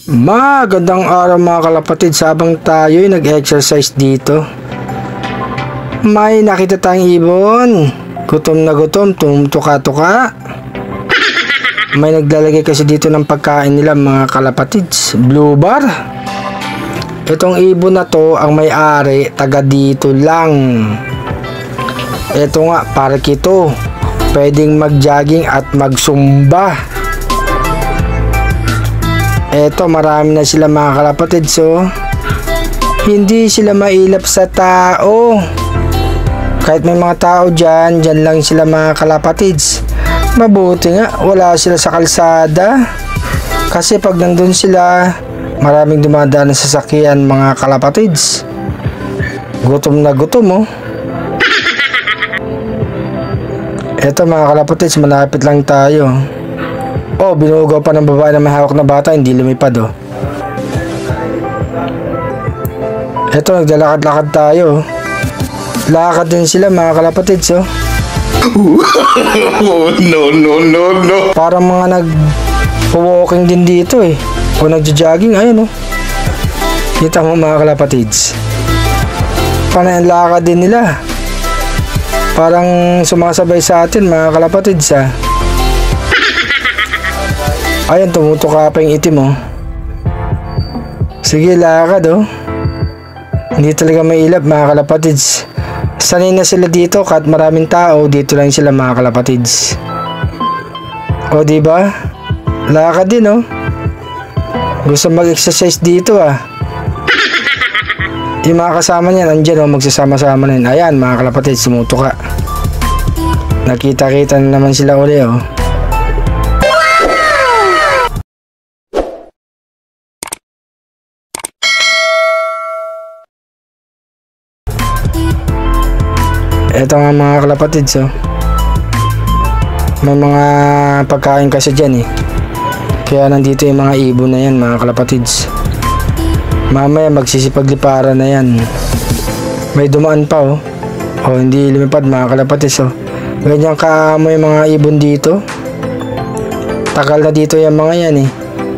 Magandang araw mga kalapatid, habang tayo'y nag-exercise dito. May nakita tayong ibon. Gutom na gutom, tumutuka-tuka. May naglalagay kasi dito ng pagkain nila mga kalapatids. Blue bar. Itong ibon na to, ang may-ari, taga dito lang. Ito nga, park ito. Pwedeng mag-jogging at mag-zumba. Eto, marami na sila mga kalapatid, so hindi sila mailap sa tao. Kahit may mga tao dyan lang sila mga kalapatids. Mabuti nga wala sila sa kalsada, kasi pag nandun sila, maraming dumadaan ng sasakyan mga kalapatids. Gutom na gutom, oh. Eto mga kalapatids, malapit lang tayo. Oh, binugaw pa ng babae na may hawak na bata, hindi lumipad, oh. Eto, naglalakad-lakad tayo. Lakad din sila mga kalapatids, oh. No. Parang mga nag-walking din dito, eh. O nagja-jogging, ayun, oh. Kita mo mga kalapatids. Panay ang lakad din nila. Parang sumasabay sa atin mga kalapatids, ah. Ayan, tumutuka pa yung itim, oh. Sige, lakad, oh. Hindi talaga may ilap mga kalapatids. Sanay na sila dito, kahit maraming tao, dito lang sila mga kalapatids. O, diba? Lakad din, oh. Gusto mag-exercise dito, ah. Yung mga kasama niya, nandyan, oh, magsasama-sama na yun. Ayan, mga kalapatids, tumutuka. Nakita-kita na naman sila uli, oh. Ito nga mga kalapatids, oh. May mga pagkain kasi dyan, eh. Kaya nandito yung mga ibon na yan mga kalapatids. Mamaya magsisipagliparan na yan. May dumaan pa, oh. Oh, hindi lumipad mga kalapatids, oh. Ganyan kaamo yung mga ibon dito. Tagal na dito yung mga yan, eh.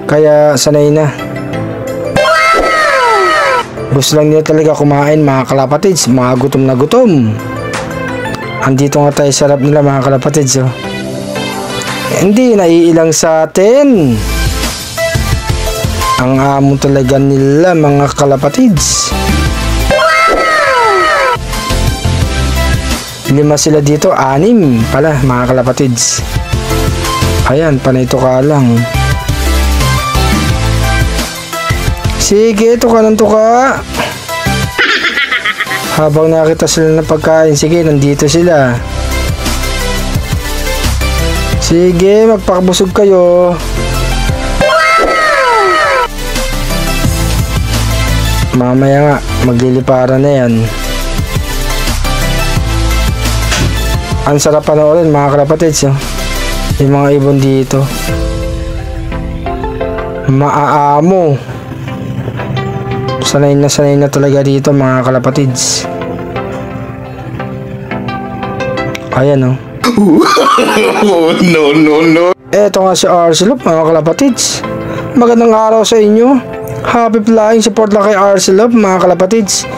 Kaya sanay na. Gusto lang nila talaga kumain mga kalapatids. Mga gutom na gutom. Andito nga tayo sa harap nila mga kalapatids, oh. Hindi naiilang sa atin. Ang amo talaga nila mga kalapatids. 5 sila dito, 6 pala mga kalapatids. Ayan, panay tuka lang. Sige, tuka ng tuka. Habang nakita sila ng pagkain, sige, nandito sila. Sige, magpakabusog kayo. Mamaya nga, magliliparan na yan. Ang sarap panoorin mga kalapatids, oh. Yung mga ibon dito. Maaamo. Sanay na talaga dito mga kalapatids. Ayan, oh. No. Eto nga si Arcelop mga kalapatids. Magandang araw sa inyo. Happy flying, support lang kay Arcelop mga kalapatids.